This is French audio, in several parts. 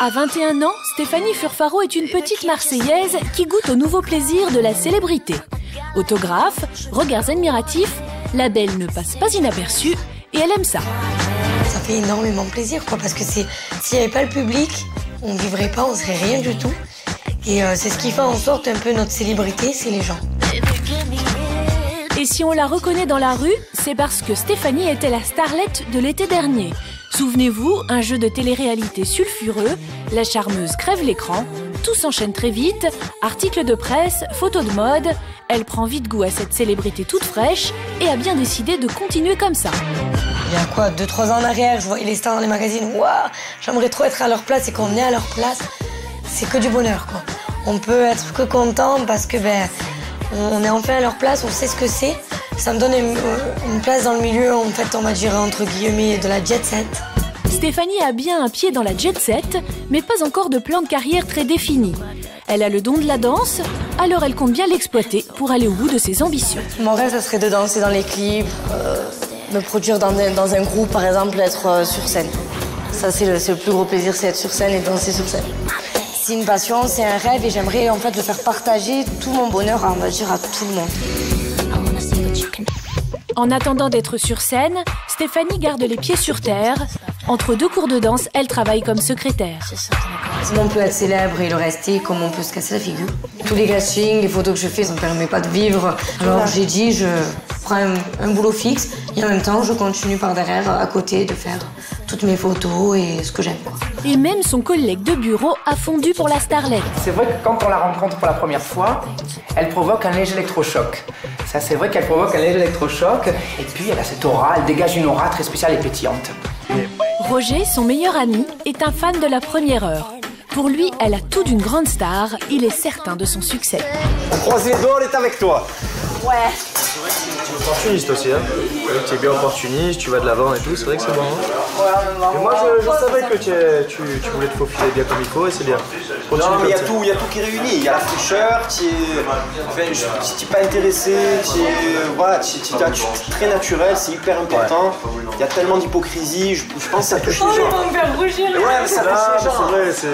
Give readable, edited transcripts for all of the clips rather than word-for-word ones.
À 21 ans, Stéphanie Furfaro est une petite Marseillaise qui goûte au nouveau plaisir de la célébrité. Autographes, regards admiratifs, la belle ne passe pas inaperçue et elle aime ça. Ça fait énormément plaisir, quoi, parce que s'il n'y avait pas le public, on ne vivrait pas, on serait rien du tout. Et c'est ce qui fait en sorte un peu notre célébrité, c'est les gens. Et si on la reconnaît dans la rue, c'est parce que Stéphanie était la starlette de l'été dernier. Souvenez-vous, un jeu de télé-réalité sulfureux, la charmeuse crève l'écran, tout s'enchaîne très vite, articles de presse, photos de mode. Elle prend vite goût à cette célébrité toute fraîche et a bien décidé de continuer comme ça. Il y a quoi, 2-3 ans en arrière, je voyais les stars dans les magazines, waouh, j'aimerais trop être à leur place, et quand on est à leur place, c'est que du bonheur, quoi. On peut être que content parce que on est enfin à leur place, on sait ce que c'est. Ça me donne une place dans le milieu, en fait, on va dire entre guillemets, de la jet set. Stéphanie a bien un pied dans la jet set, mais pas encore de plan de carrière très défini. Elle a le don de la danse, alors elle compte bien l'exploiter pour aller au bout de ses ambitions. Mon rêve, ça serait de danser dans les clips, me produire dans un groupe, par exemple, être sur scène. Ça, c'est le plus gros plaisir, c'est être sur scène et danser sur scène. C'est une passion, c'est un rêve et j'aimerais en fait le faire partager tout mon bonheur, on va dire, à tout le monde. En attendant d'être sur scène, Stéphanie garde les pieds sur terre. Entre deux cours de danse, elle travaille comme secrétaire. On peut être célèbre et le rester, comme on peut se casser la figure. Tous les castings, les photos que je fais, ça ne me permet pas de vivre. Alors j'ai dit, je prends un boulot fixe et en même temps, je continue par derrière, à côté, de faire toutes mes photos et ce que j'aime. Et même son collègue de bureau a fondu pour la starlette. C'est vrai que quand on la rencontre pour la première fois, elle provoque un léger électrochoc. Ça, c'est vrai qu'elle provoque un léger électrochoc. Et puis, elle a cette aura, elle dégage une aura très spéciale et pétillante. Roger, son meilleur ami, est un fan de la première heure. Pour lui, elle a tout d'une grande star. Il est certain de son succès. On croise les doigts, on est avec toi. Ouais. Tu es opportuniste aussi, hein. Tu es bien opportuniste, tu vas de l'avant et tout, c'est vrai que c'est bon. Hein. Et moi, je savais que tu voulais te faufiler bien comme il faut et c'est bien. Continue. Non, mais il y a tout qui est réuni. Il y a la fraîcheur, tu n'es pas intéressé, tu es très naturel, c'est hyper important. Il y a tellement d'hypocrisie, je pense que ça touche les gens. Oh, ils vont me faire rougir. Ouais, mais ça touche les gens.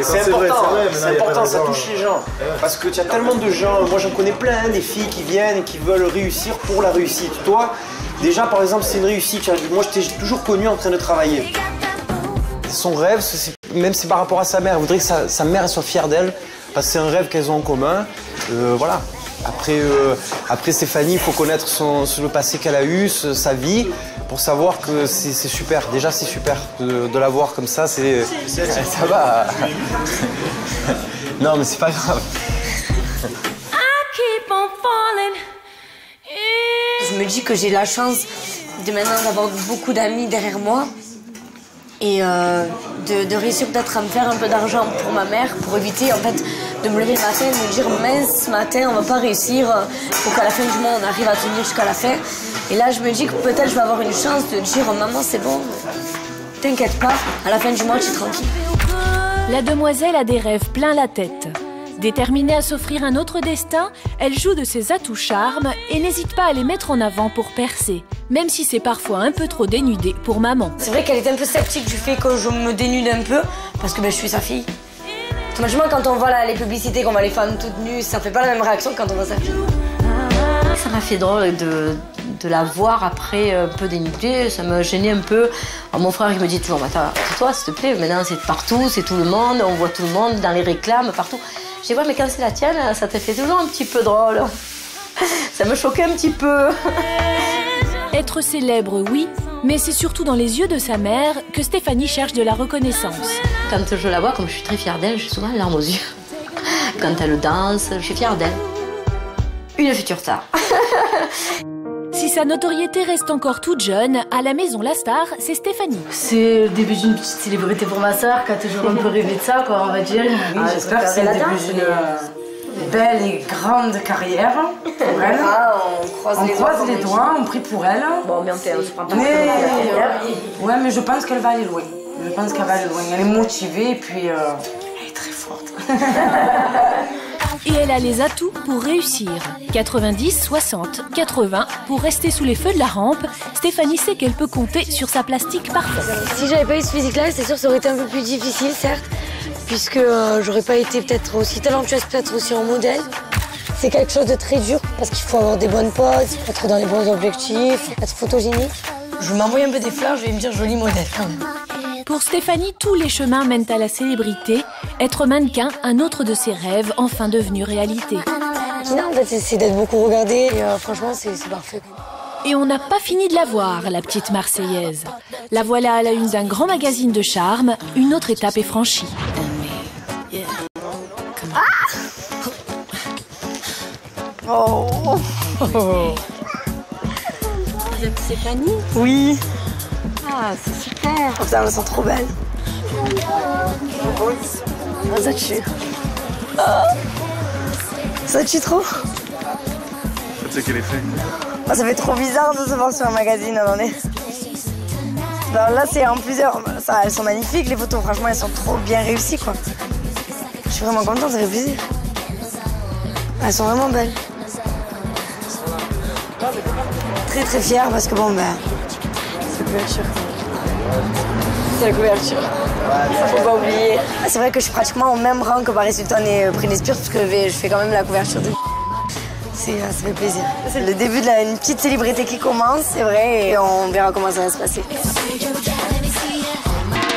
C'est vrai, c'est important, ça touche les gens. Parce que tu as tellement de gens, moi j'en connais plein, des filles qui viennent et qui veulent réussir pour la réussite. Toi, déjà par exemple, c'est une réussite. Moi je t'ai toujours connu en train de travailler. Son rêve, même c'est par rapport à sa mère, il voudrait que sa mère soit fière d'elle, parce que c'est un rêve qu'elles ont en commun. Voilà. Après Stéphanie, il faut connaître le passé qu'elle a eu, sa vie, pour savoir que c'est super. Déjà, c'est super de la voir comme ça. Ça va. Non, mais c'est pas grave. Je me dis que j'ai la chance de maintenant d'avoir beaucoup d'amis derrière moi et de réussir peut-être à me faire un peu d'argent pour ma mère, pour éviter en fait de me lever le matin et de me dire mince, ce matin on va pas réussir, faut qu'à la fin du mois on arrive à tenir jusqu'à la fin. Et là je me dis que peut-être je vais avoir une chance de dire maman c'est bon, t'inquiète pas, à la fin du mois tu es tranquille. La demoiselle a des rêves plein la tête. Déterminée à s'offrir un autre destin, elle joue de ses atouts charmes et n'hésite pas à les mettre en avant pour percer, même si c'est parfois un peu trop dénudé pour maman. C'est vrai qu'elle est un peu sceptique du fait que je me dénude un peu, parce que je suis sa fille. Franchement, quand on voit les publicités, qu'on voit les femmes toutes nues, ça fait pas la même réaction que quand on voit sa fille. Ça m'a fait drôle de la voir après un peu dénudée, ça m'a gêné un peu. Alors, mon frère il me dit toujours, tais-toi s'il te plaît, maintenant c'est partout, c'est tout le monde, on voit tout le monde dans les réclames, partout. Je dis, ouais, mais quand c'est la tienne, ça te fait toujours un petit peu drôle. Ça me choquait un petit peu. Être célèbre, oui, mais c'est surtout dans les yeux de sa mère que Stéphanie cherche de la reconnaissance. Quand je la vois, comme je suis très fière d'elle, j'ai souvent les larmes aux yeux. Quand elle danse, je suis fière d'elle. Une future star. Si sa notoriété reste encore toute jeune, à la maison La Star, c'est Stéphanie. C'est le début d'une petite célébrité pour ma sœur qui a toujours un peu rêvé de ça, quoi, on va dire. Oui, j'espère que c'est le début d'une belle et grande carrière pour elle. On croise les doigts, on prie pour elle. Bon, mais on se prend pas ouais, mais je pense qu'elle va aller loin. Elle est motivée et puis elle est très forte. Et elle a les atouts pour réussir. 90, 60, 80, pour rester sous les feux de la rampe, Stéphanie sait qu'elle peut compter sur sa plastique parfaite. Si j'avais pas eu ce physique-là, c'est sûr que ça aurait été un peu plus difficile, certes. puisque j'aurais pas été peut-être aussi talentueuse, peut-être aussi en modèle. C'est quelque chose de très dur parce qu'il faut avoir des bonnes poses, être dans les bons objectifs, être photogénique. Je vais m'envoyer un peu des fleurs, je vais me dire joli modèle quand même. Pour Stéphanie, tous les chemins mènent à la célébrité. Être mannequin, un autre de ses rêves, enfin devenu réalité. En fait, c'est d'être beaucoup regardée et franchement, c'est parfait. Et on n'a pas fini de la voir, la petite Marseillaise. La voilà à la une d'un grand magazine de charme, une autre étape est franchie. Oh. Vous êtes Stéphanie? Oui. Ah, c'est super. Oh, putain, elles sont trop belles. Oh, ça tue. Oh. Ça tue trop. C'est quel effet? Oh, ça fait trop bizarre de se voir sur un magazine, attendez. Alors là, c'est en plusieurs. Ça, elles sont magnifiques, les photos. Franchement, elles sont trop bien réussies, quoi. Je suis vraiment contente, ça fait plaisir. Elles sont vraiment belles. Très très fière parce que bon, ben, c'est la couverture. C'est la couverture. Faut pas oublier. C'est vrai que je suis pratiquement au même rang que Paris Hilton et Britney Spears parce que je fais quand même la couverture de. Ça fait plaisir. C'est le début d'une petite célébrité qui commence, c'est vrai, et on verra comment ça va se passer.